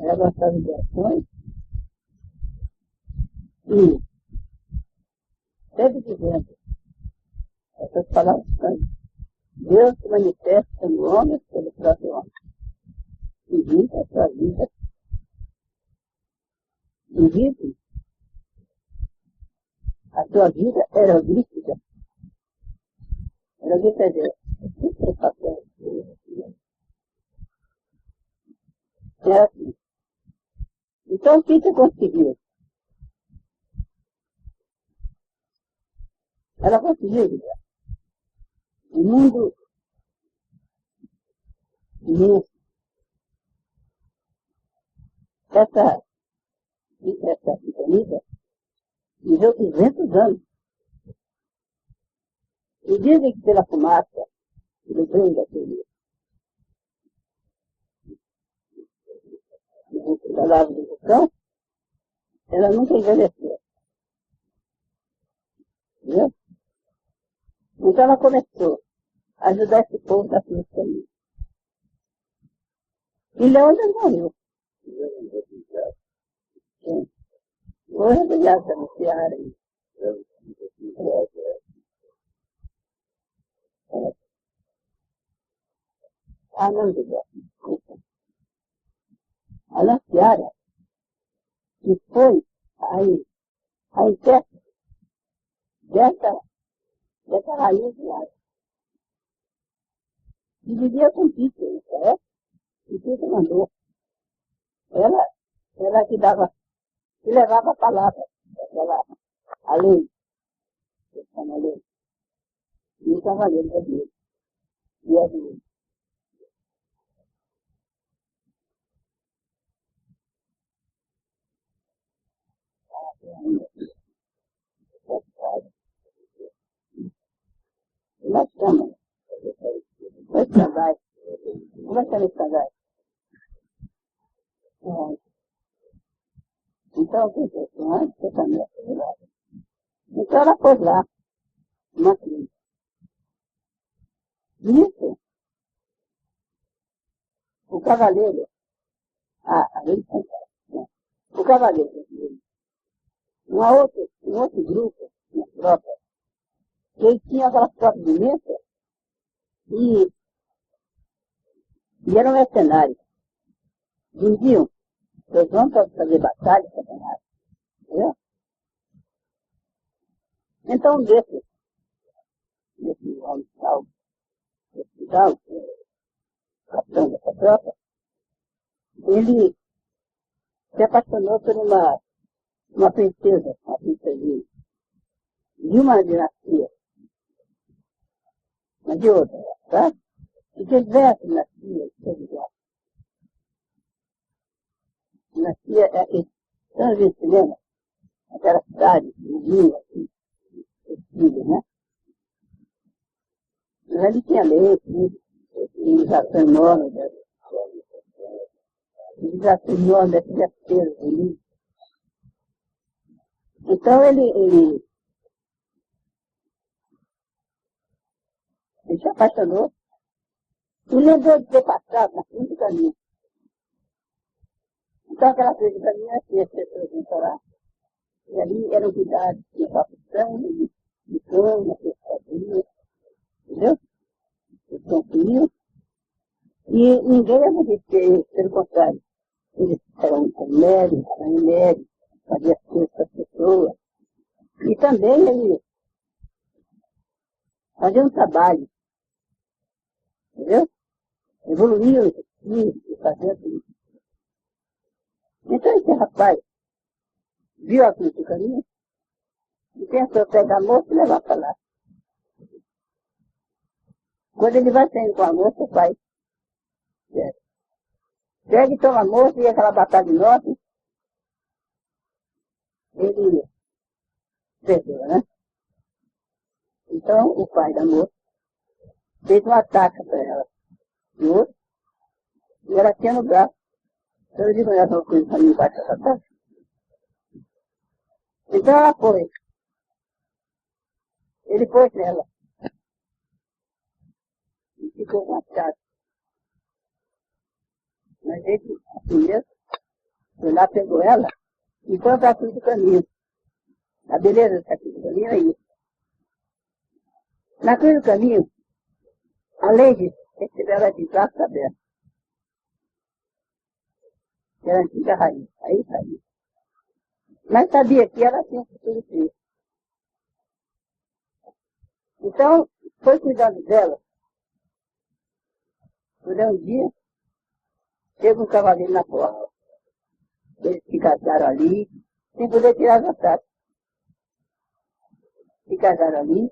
essas ligações e sempre dizendo essas palavras são Deus se manifesta no homem pelo próprio homem. E vive a sua vida. E vive a sua vida eroglífica. Eroglífica é dizer, o papel. É assim. Então, o que você conseguiu? Ela conseguiu um mundo imenso. Essa sintonia viveu 200 anos. E dizem que pela fumaça, pelo bem daquele da lava do vulcão, ela nunca envelheceu. Entendeu? Então ela começou a ajudar esse povo da sua família. E Leônidas morreu. Hoje obrigado por anunciar aí. Não, desculpa. A Lanciara, que foi a intérprete dessa raiz de arte. E vivia com Peter, certo? E Peter mandou. Ela que levava a palavra, a lei, a lei. E o cavaleiro da Deus. E a Deus. Nós estamos dois casais. Como é que eles casais? Então, o que aconteceu? Antes eu também acelerava. Então ela pôs lá uma crise. Nisso, o cavaleiro, o cavaleiro, um outro grupo, uma tropa, que eles tinham aquelas tropas imensas e eram mercenários. Diziam, eles vão fazer batalha, Satanás. Entendeu? Então, desse hospital, capitão dessa tropa, ele se apaixonou por uma princesa, uma princesinha, de uma dinastia, mas de outra, tá? E que diversas dinastias, dinastia é aqui, estamos vendo cinema, aquela cidade, vizinha, assim, né? Mas ali tinha leite, civilização enorme, civilização enorme dessas despesas ali. Então ele se apaixonou e lembrou de ter passado na frente do caminho. Então aquela frente do caminho tinha as pessoas que lá. E ali eram cuidados de capitão, de cama, pescadinha, entendeu? Eles consumiam. E ninguém era muito pelo contrário. Eles eram médicos, faziam as coisas para as pessoas. E também eles faziam um trabalho, entendeu? Evoluíam e faziam tudo. Então esse rapaz viu aquilo no caminho e pensou pegar a moça e levar para lá. Quando ele vai saindo com a moça, o pai pega e toma a moça e aquela batalha enorme, ele perdeu, né? Então o pai da moça fez um ataque para ela. E ela tinha no braço. Então eu digo, olha uma coisa para mim embaixo dessa taça. Então ela foi. Ele pôs nela. E ficou com a chave. Mas ele, assim mesmo, Foi lá, pegou ela e foi para aqui do caminho. A beleza daqui do caminho é isso. Na cruz do caminho, a Leide recebeu ela de braços abertos. Era a antiga rainha. Aí sabia. Mas sabia que ela tinha um futuro triste. Então, foi cuidando dela. Por um dia, chega um cavaleiro na porta. Eles se casaram ali, sem poder tirar as taças. Se casaram ali.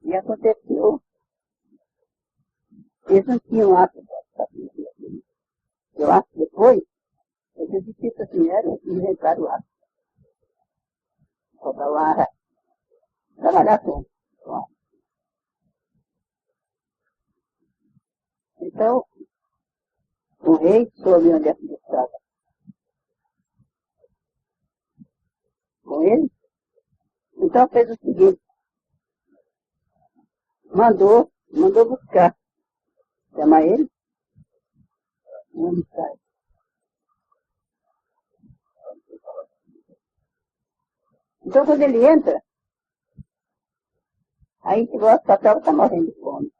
E aconteceu. Eles não tinham ato. Eu acho que depois, eles discípulos vieram e inventaram o ato. Para trabalhar com. Então, o rei soube onde é que ele estava. Com ele. Então fez o seguinte. Mandou buscar. Chamar ele. Vamos buscar. Então quando ele entra, aí chegou a papel está morrendo de fome.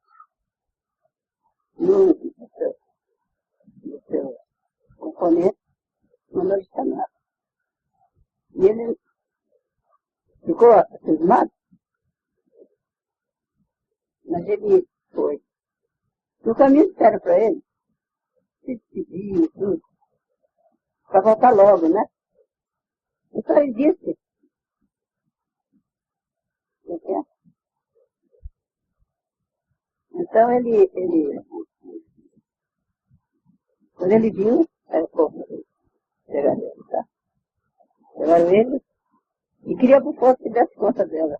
No seu componente, mandou ele chamar. E ele ficou cismado, mas ele foi. No caminho disseram para ele, se despedir e tudo, para voltar logo, né? Então ele disse, então quando ele viu, era o povo pegaram ele, tá? Pegaram ele e queria por força que desse conta dela.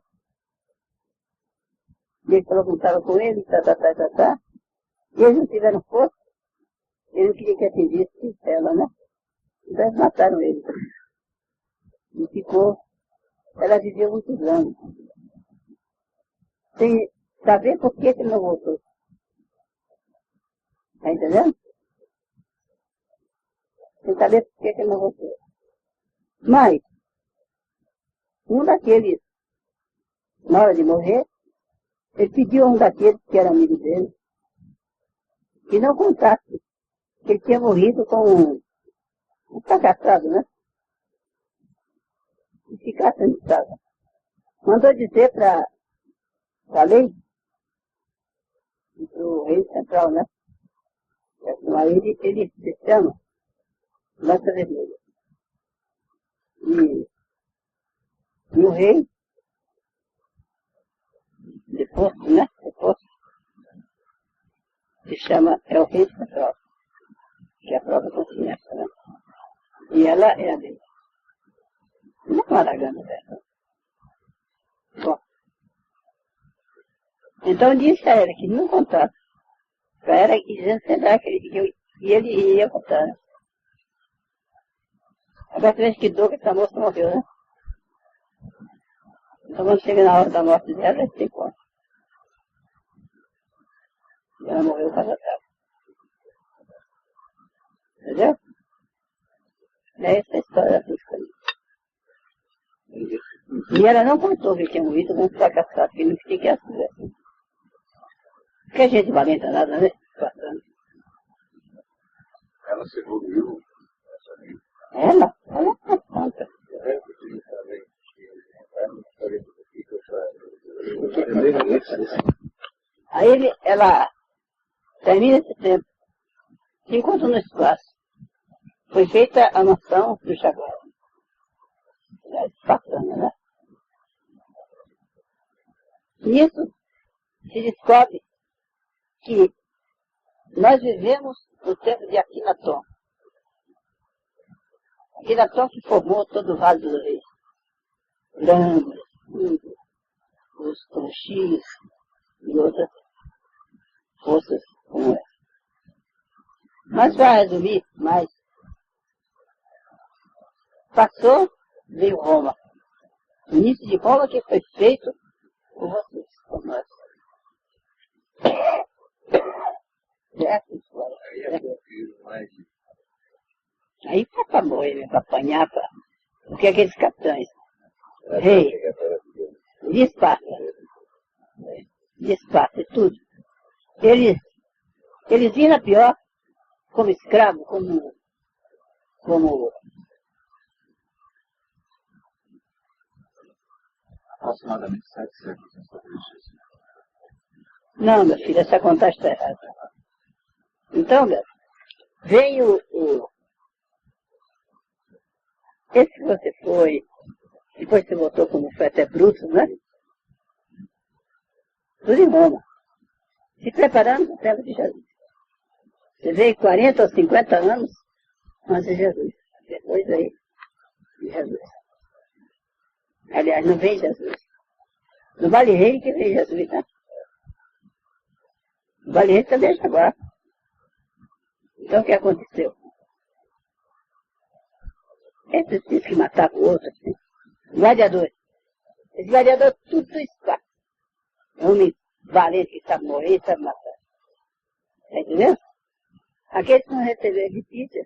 E eles falou que estava com ele, tá. E eles não tiveram força, ele não queria que atendisse ela, né? Então eles mataram ele. E ficou, ela viveu muitos anos. Sem saber por que ele não voltou. Tá entendendo? Sem saber por que ele não voltou. Mas, um daqueles, na hora de morrer, ele pediu a um daqueles que era amigo dele, que não contasse que ele tinha morrido com um fracassado, né? E ficasse onde estava. Mandou dizer para a lei, para o rei central, né? Ele se chama Lança Vermelha. E o rei, depois, né? Depois, se chama, é o rei central, que é a própria consciência, né? E ela é a dele. Não é Maragana dessa. Bom. Então disse a ela que não contasse. Para ela dizendo sempre que ele ia contar, né? Agora você vê que dor que essa moça morreu, né? Então quando chega na hora da morte dela, ele tem conta. E ela morreu com essa tela. Entendeu? É essa a história da física. E ela não contou que tinha morrido com um fracassado, que não tinha que assistir. Porque a gente valenta nada, né? Ela se evoluiu. Ela é santa. Aí ela termina esse tempo, se encontra no espaço. Foi feita a mansão do Jaguar. Bacana, né? Nisso se descobre que nós vivemos no tempo de Akhenaton. Akhenaton que formou todo o Vale do Rei. Lambda, os Tonchis e outras forças como essa. Mas para resumir mais, passou, veio Roma. O início de Roma que foi feito por vocês, por nós. Essa história. Aí para morrer, para apanhar, porque aqueles capitães, rei, de Esparta, e tudo, eles viram a pior como escravo, como Aproximadamente 7 séculos antes da Jesus. Não, meu filho, essa contagem está errada. Então, Beto, veio esse que você foi, depois você voltou como foi até Brutus, né? Tudo em Roma. Se preparando para o tempo de Jesus. Você veio 40 ou 50 anos antes de Jesus. Depois aí de Jesus. Aliás, não vem Jesus. No Vale Rei que vem Jesus, né? No Vale Rei também é Jaguar. Então o que aconteceu? Esses que matavam o outro, assim. Gladiadores. Esse gladiador tudo está. Homem valente que sabe morrer, sabe matar. Tá entendendo? Aqueles que não receberam de Pítia,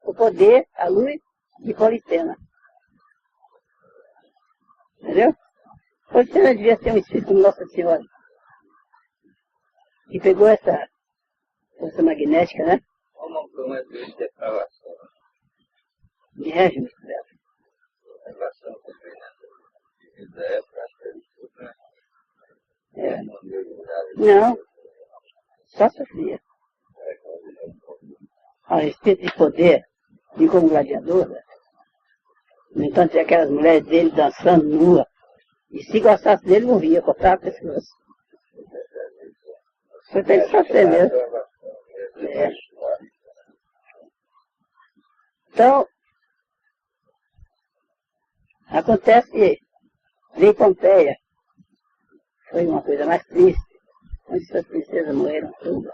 o poder, a luz de Politena. Entendeu? Politena devia ser um espírito como Nossa Senhora. Que pegou essa força magnética, né? Como uma de depravação. De reajuste dela. Depravação também, né? Ideia prática de tudo, né? É. Não, só sofria. A respeito de poder, de como gladiador, né? No entanto, tinha aquelas mulheres dele dançando nua. E se gostasse dele, morria, cortava o pescoço. Foi até ele sofrer mesmo. É. Então, acontece que veio Pompeia. Foi uma coisa mais triste. Onde suas princesas morreram todas.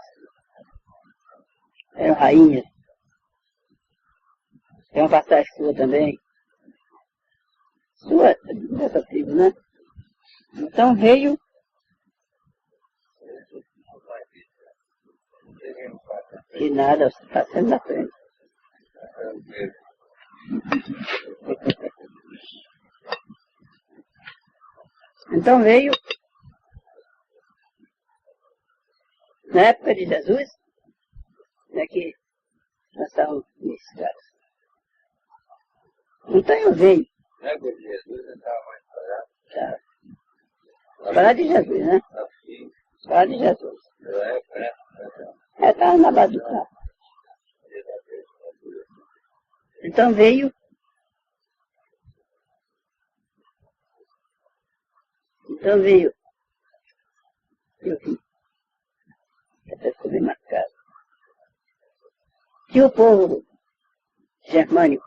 Eram rainhas. É uma passagem sua também. Sua, dessa tribo, né? Então veio. E nada, você está sendo na frente. Então veio. Na época de Jesus, né, que nós estávamos iniciados. Então eu veio. Na época de Jesus, eu estava mais parado. Tá. Falar de Jesus, né? Falar de Jesus. Na época, né? Estava na base do carro. Então veio. Eu vi. Até ficou bem marcado. Que o povo germânico.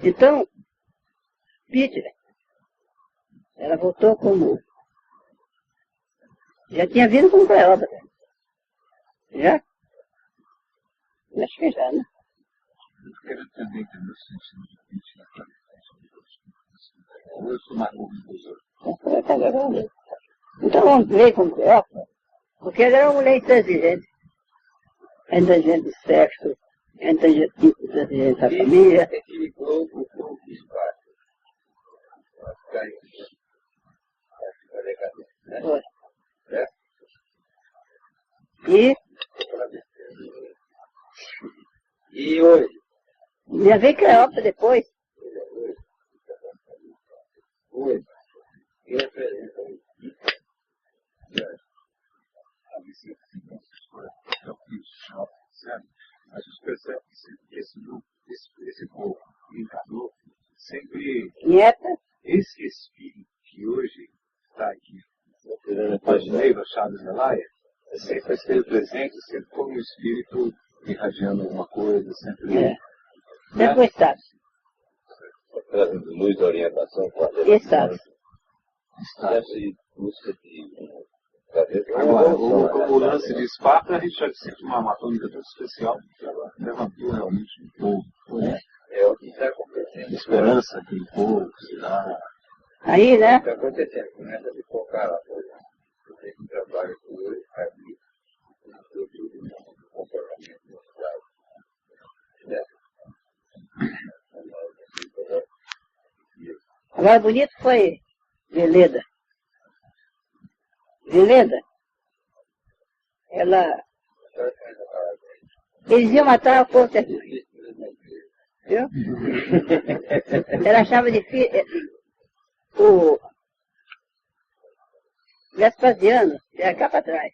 Então, Peter, ela voltou como. Já tinha vindo como Cleópatra. Já? Acho que já, né? Eu quero também ter meu sentido de crítica na qualidade. Eu sou mais orgulhoso. Então vamos ver como Cleópatra, porque ela era uma mulher intransigente. Intransigente de sexo, intransigente da família. Equilibrou o povo de espaço. Foi. E hoje? Já veio Cleópatra depois. Hoje. E representa a gente percebe que esse povo encarnou sempre Nieta. esse espírito que hoje está aqui. Imaginei, Chaves Elaia, sempre esteve presente, sempre como um espírito irradiando alguma coisa, sempre. É. Sempre foi status. trazendo luz da orientação. Status. Essa busca de. Agora, o lance de Esparta, a gente já sente uma tônica tão especial, que ela levantou realmente o povo. Né? É o que está acontecendo. Esperança, aquele povo, se dá. Aí, né? Está acontecendo, começa a pipocar lá, por exemplo. Tem um trabalho que hoje, aqui, Agora, bonito foi Veleda. Veleda, ela... Eles iam matar o povo terminante. Viu? Ela achava difícil... O Vespasiano, era cá para trás.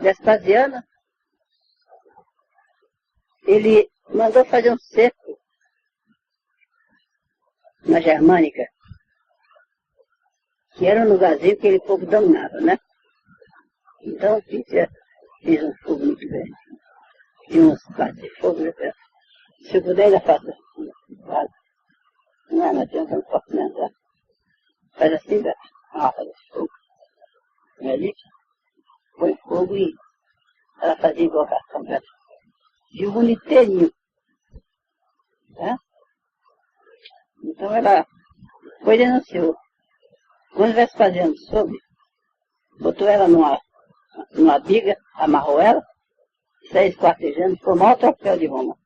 Vespasiano, ele mandou fazer um cerco na Germânica, que era um lugarzinho que aquele povo dominava, né? Então, fiz um fogo muito grande. Tinha uns partes de fogo, né? Se eu puder, ainda faço assim. Não adianta, não posso nem andar. Faz assim, faz fogo. E ali, põe fogo e ela fazia invocação para de um inteirinho. Tá? Então ela foi e denunciou. Quando Vespasiano soube, botou ela numa biga, amarrou ela, 6 quartejando, ficou o maior troféu de Roma.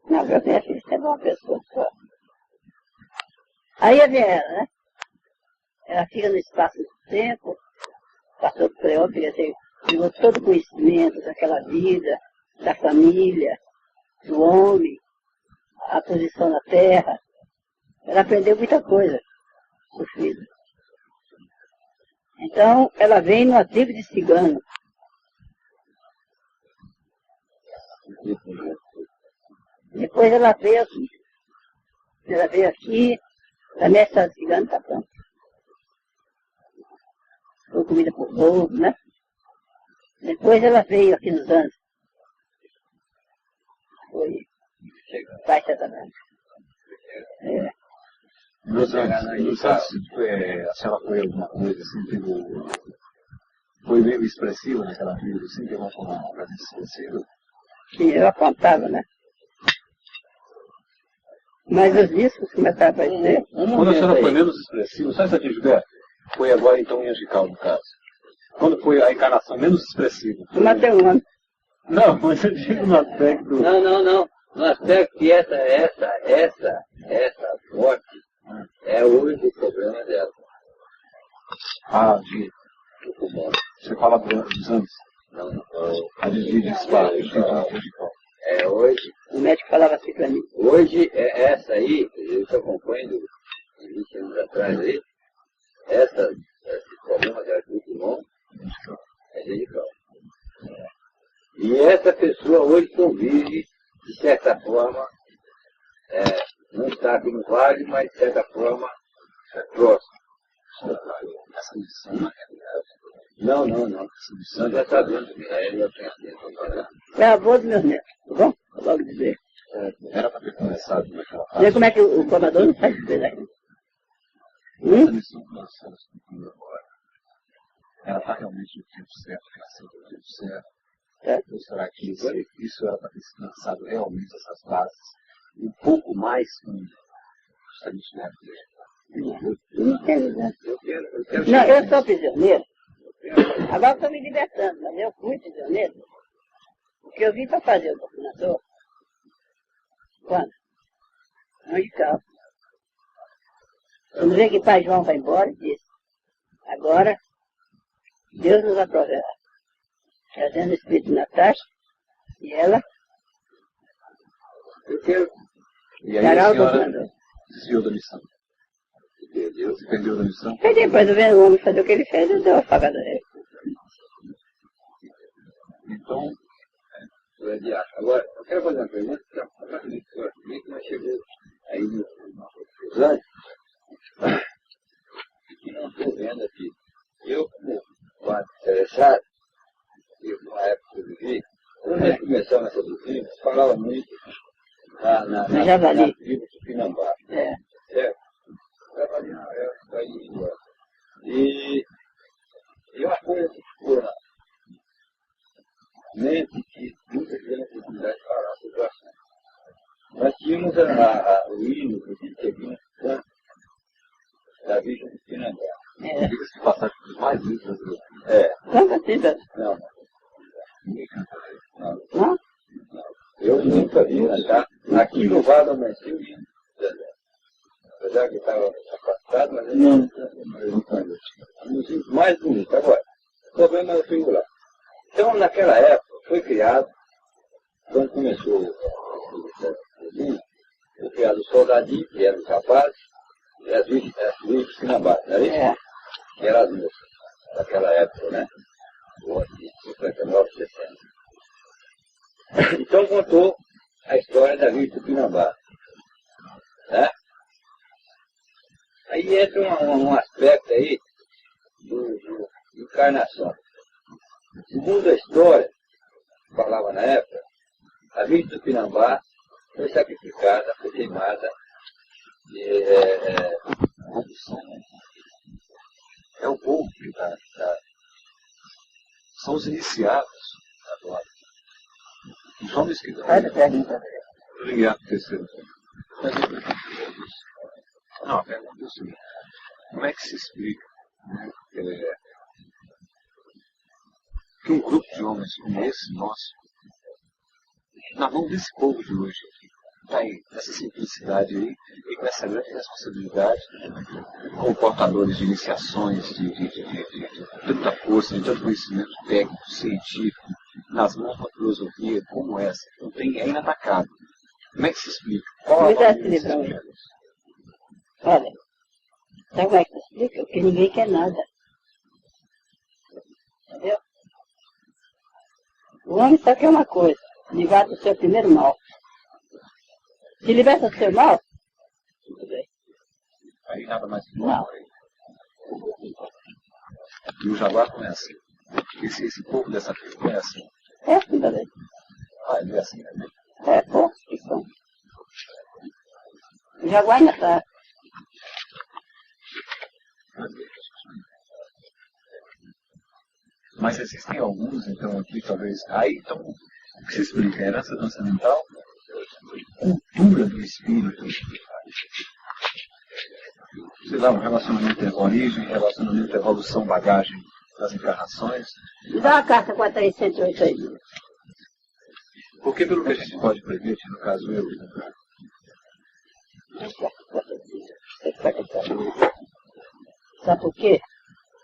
Não, eu tenho filho, sempre uma pessoa só. Aí vem ela, né? Ela fica no espaço do tempo, passou por Cleópatra, pegou todo o conhecimento daquela vida, da família, do homem, a posição na terra. Ela aprendeu muita coisa, o filho. Então, ela vem numa tribo de cigano. Depois ela veio aqui. Ela veio aqui, a mestra cigana está pronta. Foi comida por povo, né? Depois ela veio aqui nos Andes. Foi baixa também. Nos Andes, a senhora foi alguma coisa assim, foi meio expressiva naquela vida, assim, teve uma presença expressiva? Sim, eu apontava, né? Mas os discos começaram a aparecer. Quando a senhora foi menos expressiva, só isso aqui, Gilberto, foi agora então em Angical, no caso. Quando foi a encarnação menos expressiva? Eu matei um ano. Não, mas eu digo no aspecto... Não. No aspecto que essa morte é hoje o problema dela. Do pulmão. Você fala dos anos? Não. A de disparo, É hoje. O médico falava assim para mim. Hoje, essa aí, eu te acompanho 20 anos atrás aí, esse problema dela do pulmão é radical. E essa pessoa hoje convive, de certa forma, não está aqui no vale, mas de certa forma é próximo. Essa missão, na realidade. Não. Essa missão já está dentro de ela. É avô dos meus netos, tá bom? Vou logo dizer. Era para ter começado naquela fase. Vê como é que o comador não faz coisa aqui. Essa missão que nós estamos cumprindo agora, ela está realmente no tempo certo, nasceu no tempo certo. Ou será que isso era para ter se lançado realmente essas bases um pouco mais com justamente na época? Não entendo, né? Não, eu sou prisioneiro. Agora estou me libertando, mas eu fui prisioneiro. Porque eu vim para fazer o doutrinador. Quando? Angical. Quando vê que pai João vai embora, disse: agora, Deus nos aproverá. Trazendo o espírito de Natasha, e ela. E aí a senhora desviou da missão. Se perdeu da missão? Aí depois eu vendo o homem fazer o que ele fez, eu dei uma facada nele. Então, agora, eu quero fazer uma pergunta, como é que nós chegamos aí nos anos? Que não estou vendo aqui. Eu, como quase interessado, e numa época que eu vivi, quando nós começamos essa doutrina, falava muito na tribo de Pinambá. Certo? Javali não, vai embora. E uma coisa que ficou na mente, que nunca tivemos a oportunidade de falar sobre o assunto. Nós tínhamos o hino do Vitorino Santo da Virgem de Pinambá. diga-se de passagem dos mais lindos brasileiros. Quantas tintas? Não. Não? Eu nunca vi, tá? Aqui no Vale do Amanhecer, eu vi. Apesar que estava afastado, mas eu não conheço. Mais bonito. Agora, o problema é o singular. Então, naquela época, foi criado, quando começou foi criado o soldadinho, que eram os rapazes, e as virgens Sinabá, não era isso? É. Que eram as moças, naquela época, né? De 59, 60. Então, contou a história da Virgem Tupinambá, né? Aí entra um aspecto aí de encarnação. Segundo a história, que falava na época, a Virgem Tupinambá foi sacrificada, foi queimada. É o povo que são os iniciados agora. Os homens que Faz a pergunta. Obrigado, terceiro. Não, a pergunta é o seguinte. Como é que se explica, né, que um grupo de homens como esse nosso, na mão desse povo de hoje, está aí, nessa simplicidade aí, e com essa grande responsabilidade, como portadores de iniciações, de tanta força, de tanto conhecimento técnico, científico, nas mãos de uma filosofia como essa, não tem, é inatacável. Como é que se explica? Qual a Me dá valor esse desses livro. diálogos? Olha, sabe como é que se explica? Porque ninguém quer nada. Entendeu? O homem só quer uma coisa, livrar do seu primeiro mal. Se liberta do seu mal, tudo bem. Aí nada mais Não. E o Jaguar não é assim. Esse povo dessa tribo não é assim. É assim também. Ah, ele é assim também. É poucos que são. O Jaguar ainda está. Mas existem alguns, então, aqui talvez. Aí, então, o que se explica? Herança transcendental, cultura do espírito, sei lá, um relacionamento entre origem, relacionamento entre evolução, bagagem das encarnações. Me dá uma carta 4308 aí. Porque, pelo que a gente pode prever, no caso eu, Sabe por quê?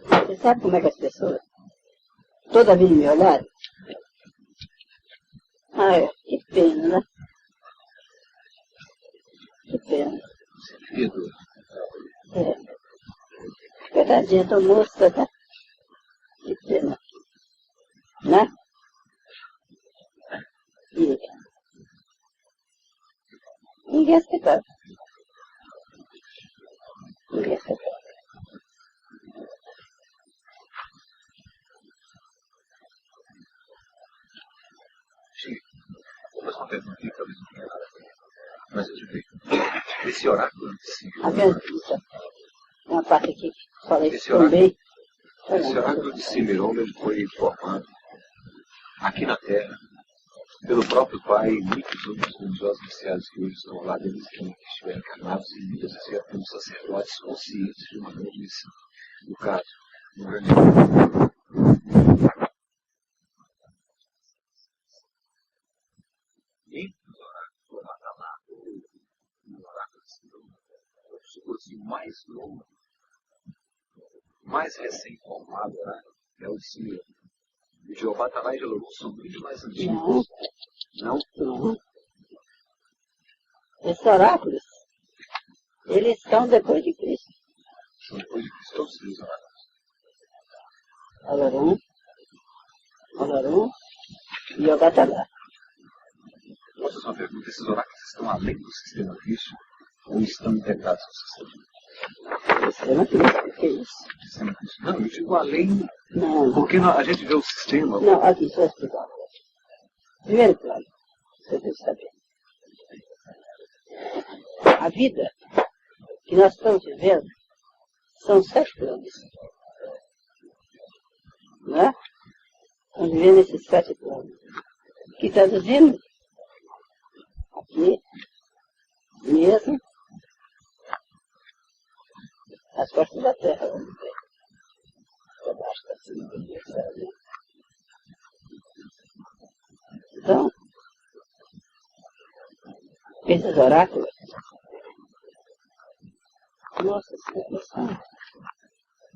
Você sabe como é que as pessoas toda vida me olharam? Ah, é. Que pena, né? Que pena. Pedro, É. Coitadinha, tô moça, né? Que pena. Né? E ninguém aceitava. Ninguém aceitava. vou fazer uma pergunta aqui, talvez não tenha nada a ver. Mas eu te vejo. Esse oráculo de si, A grande isso. Uma parte aqui que falei Esse também. esse oráculo de Cimeroma, ele foi formado aqui na Terra pelo próprio Pai e muitos outros religiosos iniciados que hoje estão lá, deles que estiveram encarnados e muitas vezes como sacerdotes conscientes de uma grande missão. No caso, um grande entre os oráculos lá na o oráculo de Cimeroma, se fosse o mais novo, mais recém-formado oráculo, é o de Cimeroma. O Jeová está lá e Jeová são muito mais antigos. Não? Não. Esses oráculos, eles estão depois de Cristo. São depois de Cristo, todos os oráculos. Olarum e Ogatalá. Posso fazer uma pergunta? Esses oráculos estão além do sistema Krishna ou estão integrados no sistema? Sistema Cristo, o que é isso? Sistema Krishna? Não, eu digo além, Não. porque a gente vê o sistema. Não, aqui, deixa eu explicar. Primeiro plano, você deve saber. A vida que nós estamos vivendo são 7 planos. Não é? Estamos vivendo esses 7 planos. Que traduzindo, aqui, mesmo, as costas da terra, vamos ver. Para baixo, para cima, para cima. Esses oráculos, nossa senhora,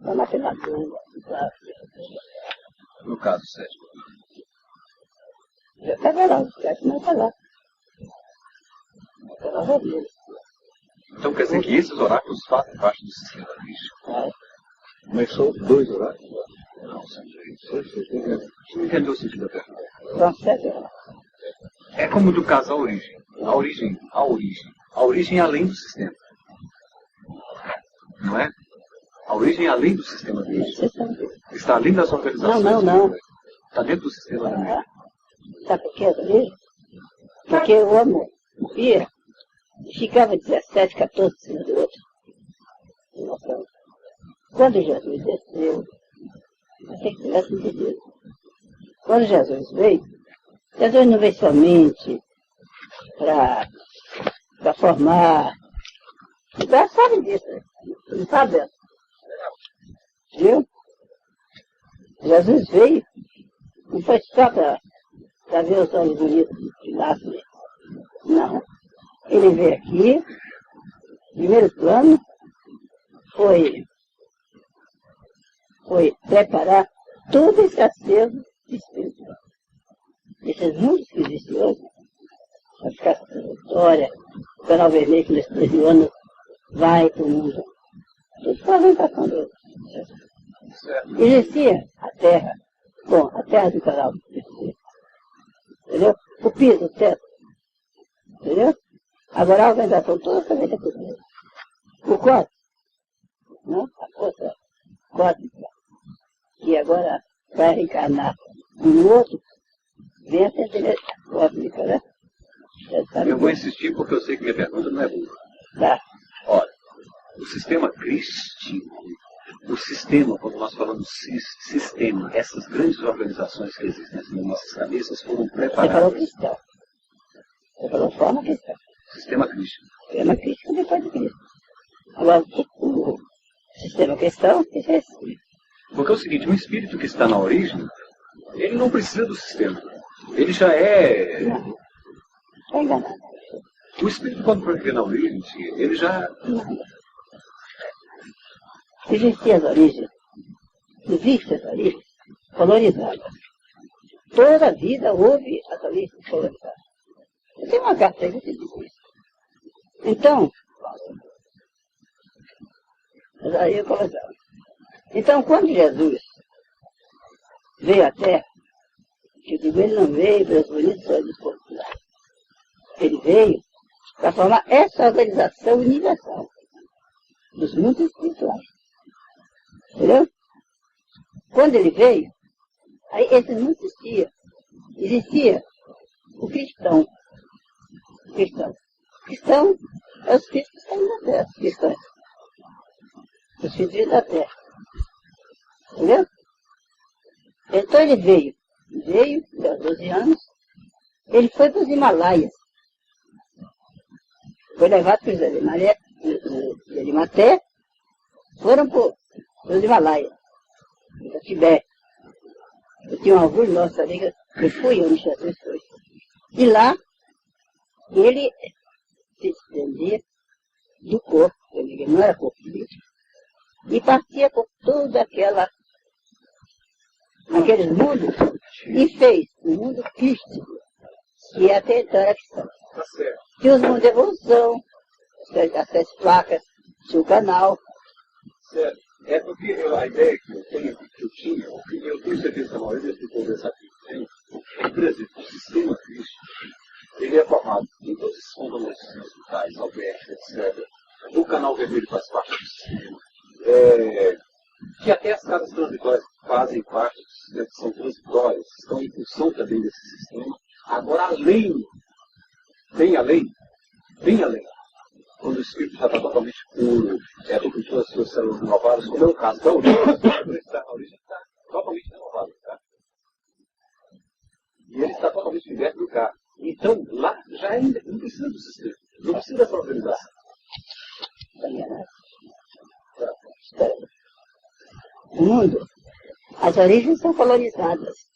são matemática. No caso, Sérgio. Já estava lá, o Sérgio não está lá. Estava lá. Então quer dizer que esses oráculos fazem parte do sistema místico? Mas são 2 oráculos? Não, Sérgio. Você entendeu o sentido da pergunta? São 7 oráculos. É como do caso a origem. A origem é além do sistema. Não é? A origem é além do sistema místico. Está além das organizações. Não. Está dentro do sistema místico. Sabe por quê, Luiz? Porque o homem ia e ficava 17, 14 cima do outro. Quando Jesus desceu, até que tivesse entendido. Quando Jesus veio, Jesus não veio somente para formar. Já sabe disso, não sabe? Viu? Jesus veio, não foi só para ver os olhos bonitos de Lázaro. Não. Ele veio aqui, primeiro plano, foi preparar todo esse acervo espiritual. Esses mundos que existem hoje, a Casa Vitória, o Canal Vermelho, que nesse 13 anos vai para o mundo. Tudo foi a orientação dele. Existia a terra, a terra do canal, entendeu? O piso, o teto, entendeu? Agora a organização toda foi feita por ele. O código, né? A força cósmica, que agora vai reencarnar um outro, vem a ser cósmica, né? Eu vou insistir porque eu sei que minha pergunta não é boa. Tá. Olha, o sistema crístico, o sistema, quando nós falamos sistema, essas grandes organizações que existem nas nossas cabeças foram preparadas. Você falou cristão. Você falou forma cristã. Sistema crístico. Sistema crístico depois de Cristo. Agora, o sistema cristão, isso é assim. Porque é o seguinte, um espírito que está na origem, ele não precisa do sistema. Ele já é... Não. Está enganado. O espírito, quando foi viver na origem, ele já... Não. Existem as origens colonizadas. Toda a vida houve as origens colonizadas. Eu tenho uma carta aí que diz isso. Então, aí eu colonizava. Então, quando Jesus veio à Terra, que ele não veio pelos bonitos olhos populares, ele veio para formar essa organização universal dos mundos espirituais. Entendeu? Quando ele veio, aí esse não existia. Existia o cristão. Cristão é os filhos que estão na terra, os cristãos. Os filhos da terra. Entendeu? Então ele veio aos 12 anos, ele foi para os Himalaias. Foi levado para os Elimaté, foram para os Himalaias, no Tibete. Eu tinha um avô nosso ali, eu fui onde Jesus foi. E lá, ele se desprendia do corpo, ele não era corpo físico, e partia por toda aqueles mundos, e fez um mundo crístico, que é até então era cristão. Tá certo. Tinha os mundos de evolução, as 7 placas, tinha o canal. Certo. É porque a ideia que eu tinha, eu tenho certeza que a maioria das pessoas dessa aqui tem, por exemplo, o sistema crístico, ele é formado em todos esses componentes hospitais, albergues, etc. O canal vermelho faz parte do sistema. Que até as casas transitórias fazem parte do sistema, que são transitórias, estão em função também desse sistema. Agora, bem além, quando o espírito já está totalmente puro, com todas as suas células renovadas, como é o caso da origem, a origem está totalmente renovada, tá? E ele está totalmente liberto do carro. Então, lá já ainda não precisa do sistema, não precisa dessa organização. O mundo, as origens são colonizadas.